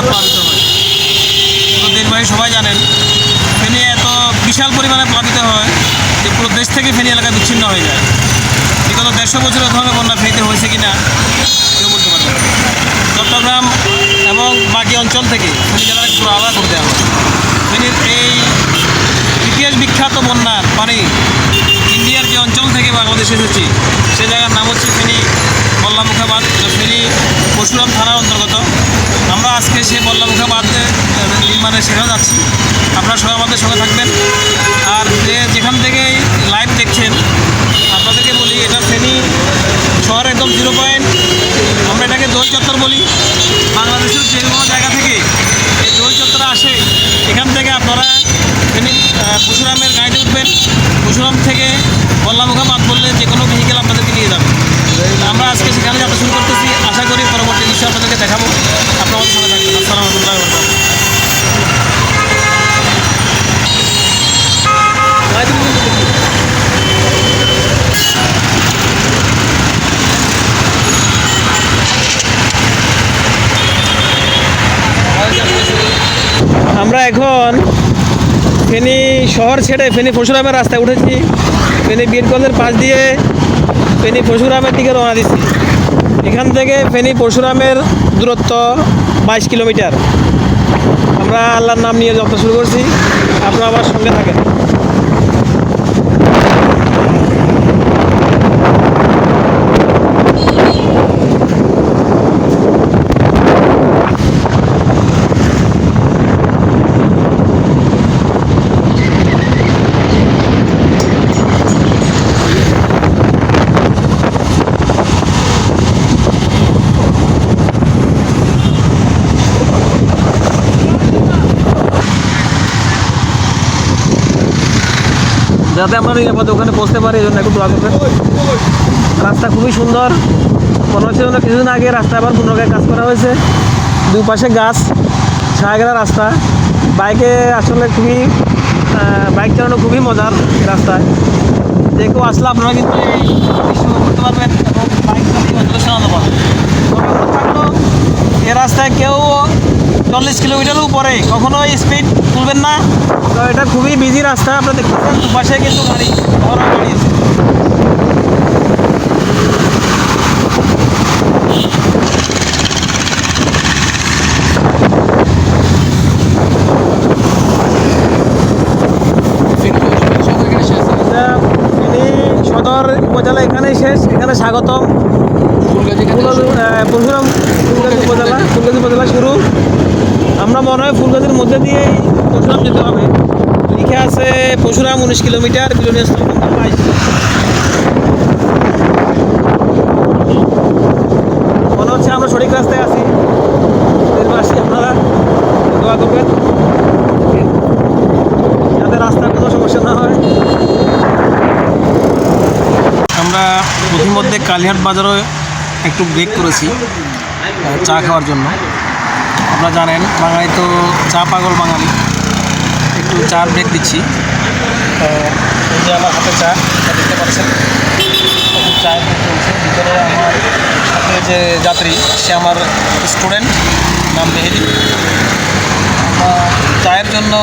প্লাবিত হয়। তো দেশবাসী সবাই জানেন ফেনী এত বিশাল পরিমাণে প্লাবিত হয় যে পুরো দেশ থেকে ফেনী এলাকা বিচ্ছিন্ন হয়ে যায়। বিগত 150 বছরের ধরনের বন্যা ফেনীতে হয়েছে কি না কেউ বলতে পারবে না। চট্টগ্রাম এবং বাকি অঞ্চল থেকে ফেনী জেলার একটু আলাদা করে দেওয়া হয়। ফেনীর এই ইতিহাস বিখ্যাত বন্যার পানি ইন্ডিয়ার যে অঞ্চল থেকে বাংলাদেশে এসেছে সে জায়গার নাম হচ্ছে ফেনী বল্লামুখা বাঁধ, ফেনী পরশুরাম থানার অন্তর্গত। আমরা আজকে সেই বল্লামুখা বাঁধ নির্মাণের সেখানে যাচ্ছি। আপনারা সবাই আমাদের সঙ্গে থাকবেন। আর যেখান থেকে লাইভ দেখছেন আপনাদেরকে বলি, এটা ফেনী শহর একদম 0 পয়েন্ট। আমরা এটাকে দোল চত্বর বলি। বাংলাদেশের যে কোনো জায়গা থেকে এই দোল চত্বরে আসে, এখান থেকে আপনারা ফেনী পরশুরামের গাড়িতে উঠবেন। পরশুরাম থেকে বল্লামুখা বাঁধ বললে যে কোনো ভেহিকেল আপনাদেরকে নিয়ে যাবে। আমরা আজকে সেখানে যাত্রা শুরু করতেছি। আশা করি পরবর্তী দৃশ্য আপনাদেরকে দেখাবো। আপনারা আমাদের সঙ্গে থাকবেন। আসসালামু আলাইকুম। আমরা এখন ফেনী শহর ছেড়ে ফেনী পরশুরামের রাস্তায় উঠেছি। ফেনী বিএড কলেজের পাশ দিয়ে ফেনী পরশুরামের দিকে রওনা দিচ্ছি। এখান থেকে ফেনী পরশুরামের দূরত্ব 22 কিলোমিটার। আমরা আল্লাহর নাম নিয়ে যাত্রা শুরু করছি। আপনারা আমার সঙ্গে থাকেন। যাতে আমরা নিরাপদে ওখানে পৌঁছতে পারি এই জন্য একটু দোয়া করবেন। রাস্তা খুবই সুন্দর। মনে হচ্ছে যেন কিছুদিন আগে রাস্তা আবার পুনরায় কাজ করা হয়েছে। দুপাশে গাছ, ছায়াঘেরা রাস্তা। বাইকে আসলে বাইক চালানো খুবই মজার এই রাস্তায়। যে কেউ আসলে আপনারা কিন্তু এই দৃশ্য করতে পারবেন এবং বাইক চালিয়ে অন্তত চালাতে পারবেন। থাকলেও এ রাস্তায় কেউ 40 কিলোমিটারের উপরে কখনোই স্পিড তুলবেন না। তো এটা খুবই বিজি রাস্তা। আপনারা দেখতেছেন দুপাশে কিন্তু গাড়ি আছে। সদর উপজেলা এখানেই শেষ। এখানে স্বাগতম। পরশুরাম ফুলগাজী উপজেলা শুরু। আমরা মনে হয় ফুলগাজীর মধ্যে দিয়েই পরশুরাম যেতে হবে। লিখে আছে পরশুরাম 19 কিলোমিটার, বিলোনিয়া স্থল 22। মনে হচ্ছে আমরা সঠিক রাস্তায় আছি। দেশবাসী আপনারা দোয়া করবেন যাতে রাস্তার কোনো সমস্যা না হয়। আমরা প্রতিমধ্যে কালীহাট বাজারে একটু ব্রেক করেছি চা খাওয়ার জন্য। আপনারা জানেন বাঙালি তো চা পাগল বাঙালি। একটু চার ব্রেক দিচ্ছি। এই যে আমার হাতে চা দেখতে পাচ্ছেন, চায়ের ব্রেক চলছে। ভিতরে আমার সাথে যে যাত্রী সে আমার স্টুডেন্ট, নাম মেহেদি। আমরা চায়ের জন্য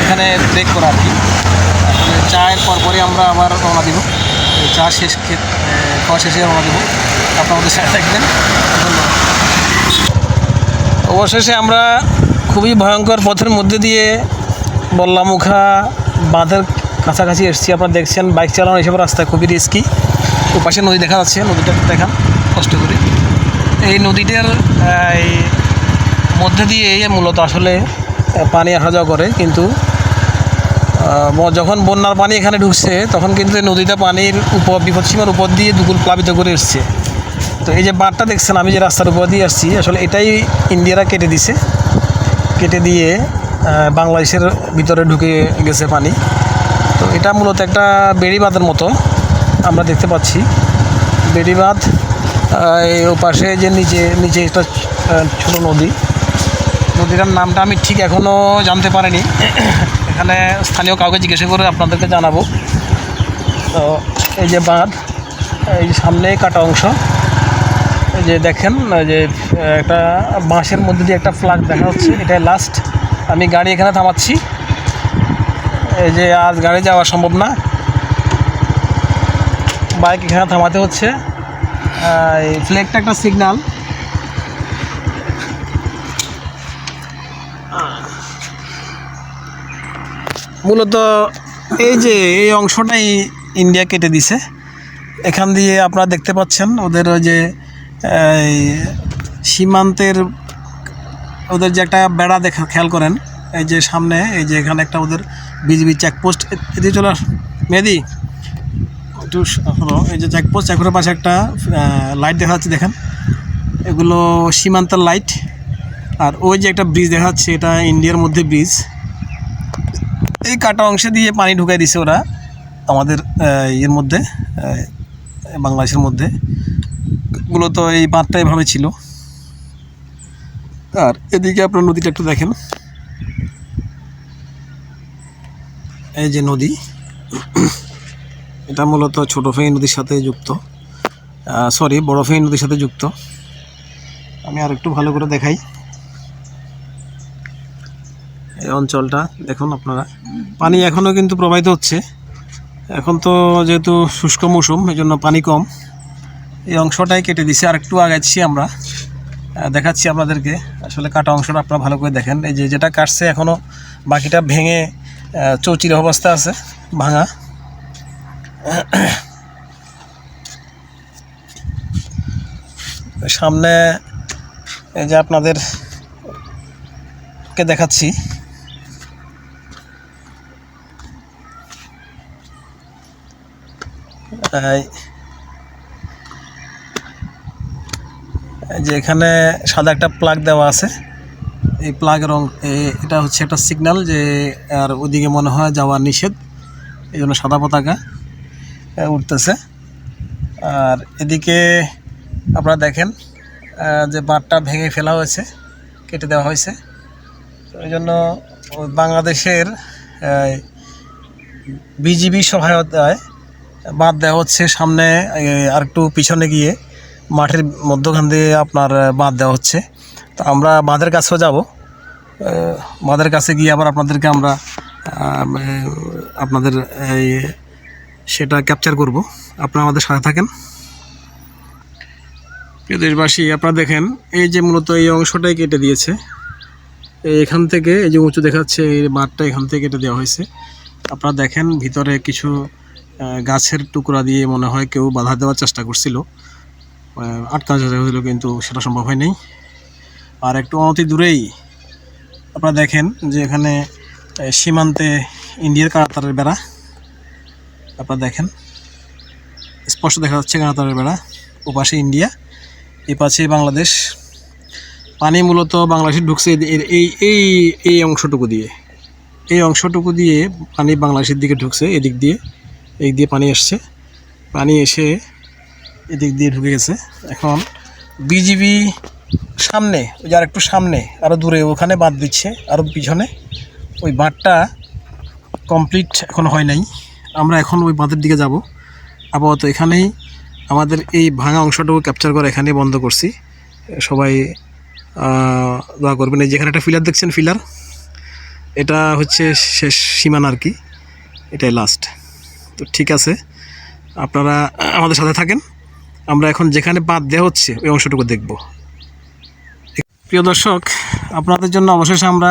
এখানে ব্রেক করা আর কি। চায়ের পরপরই আমরা আবার রওনা দিব। চা খাওয়া শেষে রওনা দেবো। আপনারা আমাদের সাথে থাকবেন। ধন্যবাদ। অবশেষে আমরা খুবই ভয়ঙ্কর পথের মধ্যে দিয়ে বল্লামুখা বাঁধের কাছাকাছি এসেছি। আপনারা দেখছেন বাইক চালানো এইসব রাস্তায় খুবই রিস্কি। ওপাশে নদী দেখা যাচ্ছে, নদীটা দেখান কষ্ট করে। এই নদীটার মধ্যে দিয়ে মূলত আসলে পানি আসা যাওয়া করে, কিন্তু যখন বন্যার পানি এখানে ঢুকছে তখন কিন্তু এই নদীটা পানির বিপদসীমার উপর দিয়ে দুগুল প্লাবিত করে এসছে। তো এই যে বাঁধটা দেখছেন, আমি যে রাস্তার উপর দিয়ে আসছি, আসলে এটাই ইন্ডিয়ারা কেটে দিয়ে বাংলাদেশের ভিতরে ঢুকে গেছে পানি। তো এটা মূলত একটা বেড়িবাঁধের মতো আমরা দেখতে পাচ্ছি। বেড়িবাঁধ ও পাশে যে নিচে একটা ছোটো নদীটার নামটা আমি ঠিক এখনও জানতে পারিনি। এখানে স্থানীয় কাউকে জিজ্ঞাসা করে আপনাদেরকে জানাবো। তো এই যে বাঁধ, এই যে সামনে কাটা অংশ, এই যে দেখেন যে একটা বাঁশের মধ্যে দিয়ে একটা ফ্ল্যাগ দেখা হচ্ছে, এটাই লাস্ট। আমি গাড়ি এখানে থামাচ্ছি, এই যে আজ গাড়ি যাওয়া সম্ভব না, বাইক এখানে থামাতে হচ্ছে। এই ফ্ল্যাগটা একটা সিগন্যাল। মূলত এই যে এই অংশটাই ইন্ডিয়া কেটে দিছে। এখান দিয়ে আপনারা দেখতে পাচ্ছেন ওদের ওই যে সীমান্তের ওদের যে একটা বেড়া দেখা খেয়াল করেন, এই যে সামনে এই যে এখানে একটা ওদের বিজিবি চেকপোস্ট। এদিকে চলে মেহেদি একটু হলো, এই যে চেকপোস্ট, চেকপোস্টের পাশে একটা লাইট দেখা যাচ্ছে দেখেন, এগুলো সীমান্তের লাইট। আর ওই যে একটা ব্রিজ দেখা যাচ্ছে, এটা ইন্ডিয়ার মধ্যে ব্রিজ। এই কাটা অংশে দিয়ে পানি ঢুকাই দিছে ওরা আমাদের এর মধ্যে, বাংলাদেশের মধ্যে। মূলত এই বাঁধটা এভাবে ছিল। আর এদিকে আপনার নদীটা একটু দেখেন, এই যে নদী, এটা মূলত ছোটো ফেনী নদীর সাথে যুক্ত, সরি বড় ফেনী নদীর সাথে যুক্ত। আমি আর একটু ভালো করে দেখাই এই অঞ্চলটা। দেখুন আপনারা, পানি এখনও কিন্তু প্রবাহিত হচ্ছে। এখন তো যেহেতু শুষ্ক মৌসুম, এই জন্য পানি কম। এই অংশটাই কেটে দিছে। আর একটু আগাচ্ছি আমরা, দেখাচ্ছি আপনাদেরকে আসলে কাটা অংশটা আপনারা ভালো করে দেখেন। এই যে যেটা কাটছে এখনও বাকিটা ভেঙে চৌচির অবস্থা আছে, ভাঙা। সামনে এই যে আপনাদেরকে দেখাচ্ছি, যে এখানে সাদা একটা প্লাগ দেওয়া আছে। এই প্লাগের এটা হচ্ছে একটা সিগন্যাল যে আর ওদিকে মনে হয় যাওয়া নিষেধ, এই জন্য সাদা পতাকা উঠতেছে। আর এদিকে আপনারা দেখেন যে বাঁধটা ভেঙে ফেলা হয়েছে, কেটে দেওয়া হয়েছে। তো এই জন্য বাংলাদেশের বিজিবি সহায়তায় বাঁধ দেওয়া হচ্ছে। সামনে আর একটু পিছনে গিয়ে মাঠের মধ্যখান দিয়ে আপনার বাঁধ দেওয়া হচ্ছে। তো আমরা বাঁধের কাছেও যাব, বাঁধের কাছে গিয়ে আবার আপনাদেরকে আমরা আপনাদের সেটা ক্যাপচার করব। আপনারা আমাদের সাথে থাকেন। প্রিয় দেশবাসী, আপনারা দেখেন এই যে মূলত এই অংশটাই কেটে দিয়েছে। এখান থেকে এই যে উঁচু দেখাচ্ছে এই বাঁধটা এখান থেকে কেটে দেওয়া হয়েছে। আপনারা দেখেন ভিতরে কিছু গাছের টুকরা দিয়ে মনে হয় কেউ বাধা দেওয়ার চেষ্টা করছিল, আটকানো চেষ্টা করছিল, কিন্তু সেটা সম্ভব হয়নি। আর একটু অনতি দূরেই আপনারা দেখেন যে এখানে সীমান্তে ইন্ডিয়ার কাঁটাতারের বেড়া। আপনারা দেখেন স্পষ্ট দেখা যাচ্ছে কাঁটাতারের বেড়া। ওপাশে ইন্ডিয়া, এ পাশে বাংলাদেশ। পানি মূলত বাংলাদেশে ঢুকছে এই অংশটুকু দিয়ে, এই অংশটুকু দিয়ে পানি বাংলাদেশের দিকে ঢুকছে। এদিক দিয়ে পানি এসছে, পানি এসে এদিক দিয়ে ঢুকে গেছে। এখন বিজিবি সামনে, ওই যে আর একটু সামনে আরও দূরে ওখানে বাঁধ দিচ্ছে, আরও পিছনে। ওই বাঁধটা কমপ্লিট এখন হয় নাই। আমরা এখন ওই বাঁধের দিকে যাব। আপাতত এখানেই আমাদের এই ভাঙা অংশটুকু ক্যাপচার করে এখানেই বন্ধ করছি। সবাই দোয়া করবেন। এই যেখানে একটা ফিলার দেখছেন, ফিলার, এটা হচ্ছে শেষ সীমানা আর কি, এটাই লাস্ট। তো ঠিক আছে, আপনারা আমাদের সাথে থাকেন। আমরা এখন যেখানে বাঁধ দেওয়া হচ্ছে ওই অংশটুকু দেখব। প্রিয় দর্শক, আপনাদের জন্য অবশেষে আমরা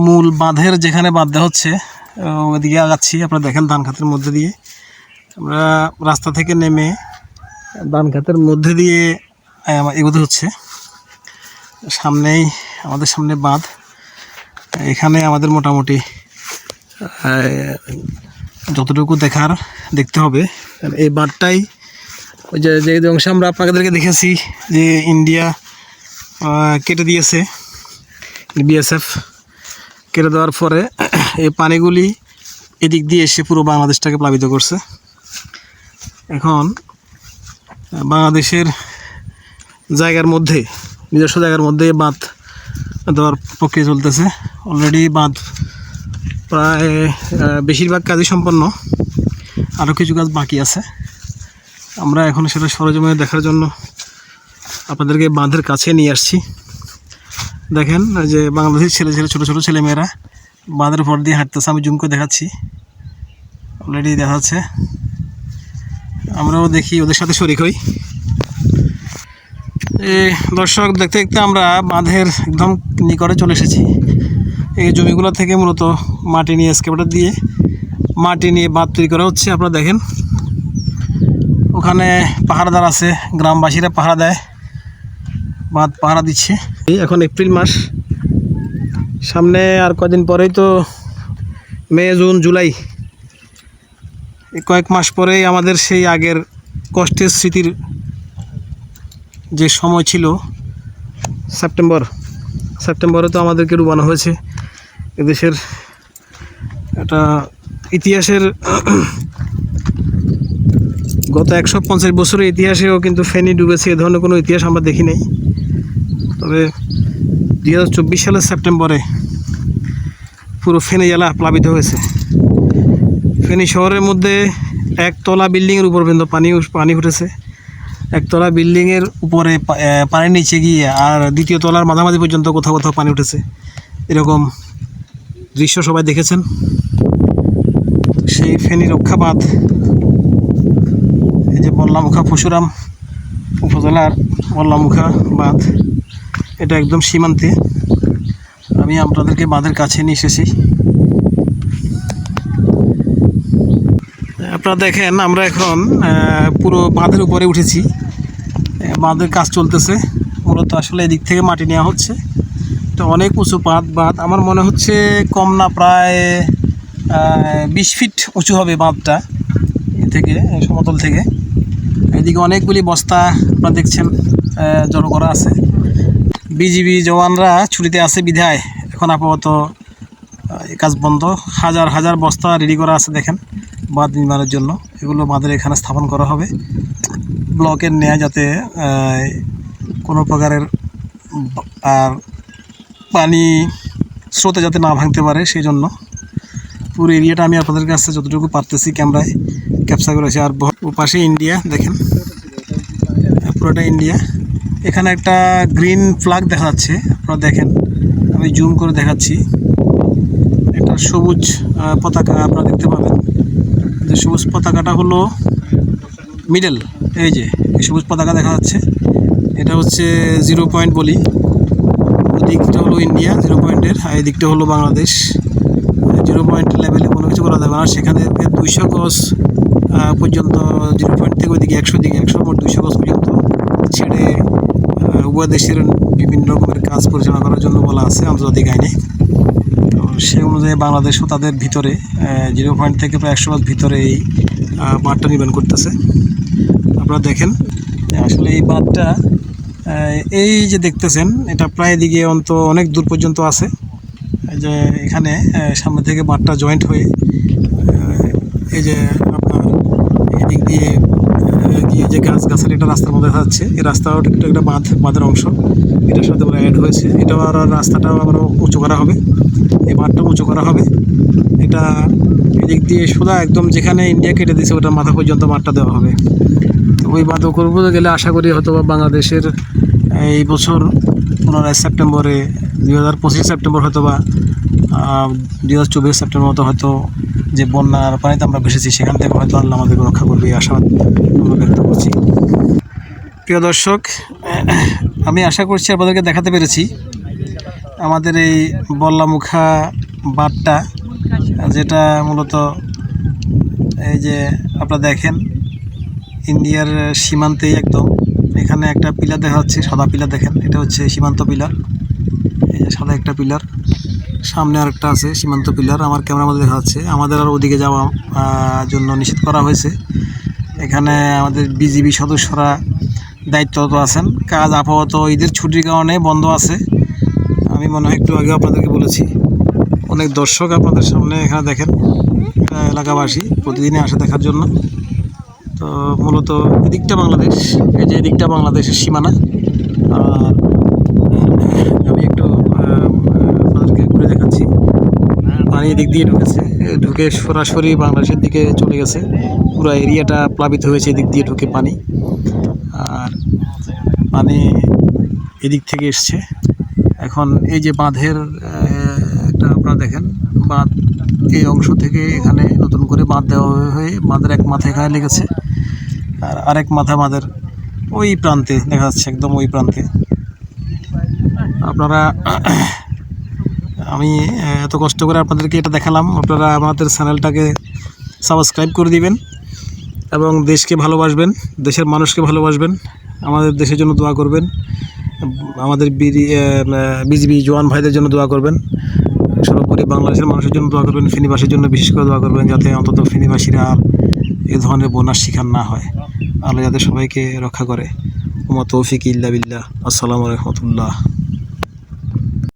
মূল বাঁধের যেখানে বাঁধ দেওয়া হচ্ছে ওইদিকে আগাচ্ছি। আপনারা দেখেন ধান খাতের মধ্যে দিয়ে আমরা রাস্তা থেকে নেমে ধান খাতের মধ্যে দিয়ে এগোতে হচ্ছে। সামনেই আমাদের সামনে বাঁধ। এখানে আমাদের মোটামুটি যতটুকু দেখতে হবে। এই বাঁধটাই ওই যে অংশে আমরা আপনাদেরকে দেখেছি যে ইন্ডিয়া কেটে দিয়েছে, বিএসএফ কেটে দেওয়ার পরে এই পানিগুলি এদিক দিয়ে এসে পুরো বাংলাদেশটাকে প্লাবিত করছে। এখন বাংলাদেশের জায়গার মধ্যে, নিজস্ব জায়গার মধ্যে বাঁধ দেওয়ার প্রক্রিয়া চলতেছে। অলরেডি বাঁধ প্রায় বেশিরভাগ কাজই সম্পন্ন, আরও কিছু কাজ বাকি আছে। আমরা এখন সেটা সরজমিনে দেখার জন্য আপনাদেরকে বাঁধের কাছে নিয়ে আসছি। দেখেন যে বাংলাদেশের ছোটো ছোটো ছেলেমেয়েরা বাঁধের উপর দিয়ে হাঁটতেছে। আমি জুম করে দেখাচ্ছি, অলরেডি দেখা যাচ্ছে। আমরাও দেখি, ওদের সাথে শরিক হই। দর্শক, দেখতে দেখতে আমরা বাঁধের একদম নিকটে চলে এসেছি। এই জমিগুলো থেকে মূলত মাটি নিয়ে এক্সকাভেটর দিয়ে মাটি নিয়ে বাঁধ তৈরি করা হচ্ছে। আপনারা দেখেন ওখানে পাহারাদার আছে, গ্রামবাসীরা পাহারা দেয়, বাঁধ পাহারা দিচ্ছে। এখন এপ্রিল মাস, সামনে আর কদিন পরেই তো মে, জুন, জুলাই, এই কয়েক মাস পরেই আমাদের সেই আগের কষ্টের স্মৃতির যে সময় ছিল, সেপ্টেম্বরে তো আমাদেরকে ডুবানো হয়েছে। এদেশের একটা ইতিহাসের গত 150 বছরের ইতিহাসেও কিন্তু ফেনী ডুবেছে, এ ধরনের কোনো ইতিহাস আমরা দেখি নাই। তবে 2024 সালের সেপ্টেম্বরে পুরো ফেনী জেলা প্লাবিত হয়েছে। ফেনী শহরের মধ্যে একতলা বিল্ডিংয়ের উপর পর্যন্ত পানি উঠেছে। একতলা বিল্ডিংয়ের উপরে পানির নিচে গিয়ে আর দ্বিতীয় তলার মাঝামাঝি পর্যন্ত কোথাও কোথাও পানি উঠেছে। এরকম দৃশ্য সবাই দেখেছেন। সেই ফেনী রক্ষা বাঁধ, এই যে বল্লামুখা পরশুরাম উপজেলার বল্লামুখা বাঁধ, এটা একদম সীমান্তে। আমি আপনাদেরকে বাঁধের কাছে নিয়ে এসেছি। আপনারা দেখেন আমরা এখন পুরো বাঁধের উপরে উঠেছি। বাঁধের কাজ চলতেছে মূলত। আসলে এদিক থেকে মাটি নেওয়া হচ্ছে। তো অনেক উঁচু বাঁধ, আমার মনে হচ্ছে কম না প্রায় 20 ফিট উঁচু হবে বাঁধটা থেকে, সমতল থেকে। এদিকে অনেকগুলি বস্তা আপনারা দেখছেন জড়ো করা আছে। বিজিবি জওয়ানরা ছুটিতে আছে বিধায় এখন আপাতত কাজ বন্ধ। হাজার হাজার বস্তা রেডি করা আছে দেখেন বাঁধ নির্মাণের জন্য। এগুলো বাঁধের এখানে স্থাপন করা হবে ব্লকের ন্যায়, যাতে কোনো প্রকারের আর পানি স্রোতে যাতে না ভাঙতে পারে সেই জন্য। পুরো এরিয়াটা আমি আপনাদের কাছে যতটুকু পারতেছি ক্যামেরায় ক্যাপচার করেছি। আর পাশে ইন্ডিয়া দেখেন, পুরোটা ইন্ডিয়া। এখানে একটা গ্রিন ফ্ল্যাগ দেখা যাচ্ছে, আপনারা দেখেন, আমি জুম করে দেখাচ্ছি। একটা সবুজ পতাকা আপনারা দেখতে পাবেন। যে সবুজ পতাকাটা হলো মিডল, এই যে এই সবুজ পতাকা দেখা যাচ্ছে, এটা হচ্ছে 0 পয়েন্ট বলি। দিকটা হলো ইন্ডিয়া 0 পয়েন্টের, আর এই দিকটা হলো বাংলাদেশ। 0 পয়েন্ট লেভেলে কোনো কিছু করা যাবে না। সেখানে 200 গজ পর্যন্ত 0 পয়েন্ট থেকে ওইদিকে 100 মোট 200 গজ পর্যন্ত ছেড়ে উভয় দেশের বিভিন্ন রকমের কাজ পরিচালনা করার জন্য বলা আছে আন্তর্জাতিক আইনে। তো সেই অনুযায়ী বাংলাদেশও তাদের ভিতরে 0 পয়েন্ট থেকে প্রায় 100 গজ ভিতরে এই বাঁধটা নির্মাণ করতেছে। আপনারা দেখেন আসলে এই বাঁধটা, এই যে দেখতেছেন, এটা প্রায় দিকে অনেক দূর পর্যন্ত আছে। যে এখানে সামনে থেকে বাঁধটা জয়েন্ট হয়ে এই যে আপনার এদিক দিয়ে গিয়ে যে গাছালি একটা রাস্তার মধ্যে দেখা যাচ্ছে, এই রাস্তাও একটু একটা বাঁধের অংশ, এটার সাথে ওরা অ্যাড হয়েছে। এটাও আর রাস্তাটাও আবারও উঁচু করা হবে, এই বাঁধটাও উঁচু করা হবে। এটা এদিক দিয়ে সোজা একদম যেখানে ইন্ডিয়া কেটে দিয়েছে ওটার মাথা পর্যন্ত বাঁধটা দেওয়া হবে। তো ওই বাঁধও করবো গেলে আশা করি হয়তো বাংলাদেশের এই বছর পুনরায় সেপ্টেম্বরে 2025 সেপ্টেম্বর হয়তো বা 2024 সেপ্টেম্বর মতো হয়তো যে বন্যার পানিতে আমরা ভেসেছি সেখান থেকে হয়তো আল্লাহ আমাদেরকে রক্ষা করবে এই আশাবাদ আমরা ব্যক্ত করছি। প্রিয় দর্শক, আমি আশা করছি আপনাদেরকে দেখাতে পেরেছি আমাদের এই বল্লামুখা বাঁধটা, যেটা মূলত এই যে আপনারা দেখেন ইন্ডিয়ার সীমান্তেই একদম। এখানে একটা পিলার দেখা যাচ্ছে, সাদা পিলার দেখেন, এটা হচ্ছে সীমান্ত পিলার। এই যে সাদা একটা পিলার, সামনে আরেকটা আছে সীমান্ত পিলার, আমার ক্যামেরার মধ্যে দেখা যাচ্ছে। আমাদের আর ওদিকে যাওয়া জন্য নিষেধ করা হয়েছে। এখানে আমাদের বিজিবি সদস্যরা দায়িত্বরত আছেন। কাজ আপাতত ঈদের ছুটির কারণে বন্ধ আছে। আমি মনে হয় একটু আগে আপনাদেরকে বলেছি। অনেক দর্শক আপনাদের সামনে এখানে দেখেন, এলাকাবাসী প্রতিদিনই আসে দেখার জন্য। তো মূলত এদিকটা বাংলাদেশ, এই যে এদিকটা বাংলাদেশের সীমানা। আর আমি একটু আপনাদেরকে ঘুরে দেখাচ্ছি। পানি এদিক দিয়ে ঢুকে সরাসরি বাংলাদেশের দিকে চলে গেছে। পুরো এরিয়াটা প্লাবিত হয়েছে এদিক দিয়ে ঢুকে পানি। আর পানি এদিক থেকে এসছে। এখন এই যে বাঁধের একটা আপনারা দেখেন, বাঁধ এই অংশ থেকে এখানে নতুন করে বাঁধ দেওয়া হয়ে বাঁধের এক মাথা এখানে লেগেছে, আর আরেক মাথা বাঁধের ওই প্রান্তে দেখা যাচ্ছে, একদম ওই প্রান্তে। আপনারা আমি এত কষ্ট করে আপনাদেরকে এটা দেখালাম, আপনারা আমাদের চ্যানেলটাকে সাবস্ক্রাইব করে দিবেন এবং দেশকে ভালোবাসবেন, দেশের মানুষকে ভালোবাসবেন, আমাদের দেশের জন্য দোয়া করবেন, আমাদের বিজিবি জওয়ান ভাইদের জন্য দোয়া করবেন, সর্বোপরি বাংলাদেশের মানুষের জন্য দোয়া করবেন, ফেনীবাসীর জন্য বিশেষ করে দোয়া করবেন, যাতে অন্তত ফেনীবাসীরা আর এ ধরনের বন্যার শিকার না হয়। আল্লাহ যাতে সবাইকে রক্ষা করে। ওমা তৌফিক ইল্লা বিল্লাহ। আসসালামু আলাইকুম রহমতুল্লাহ।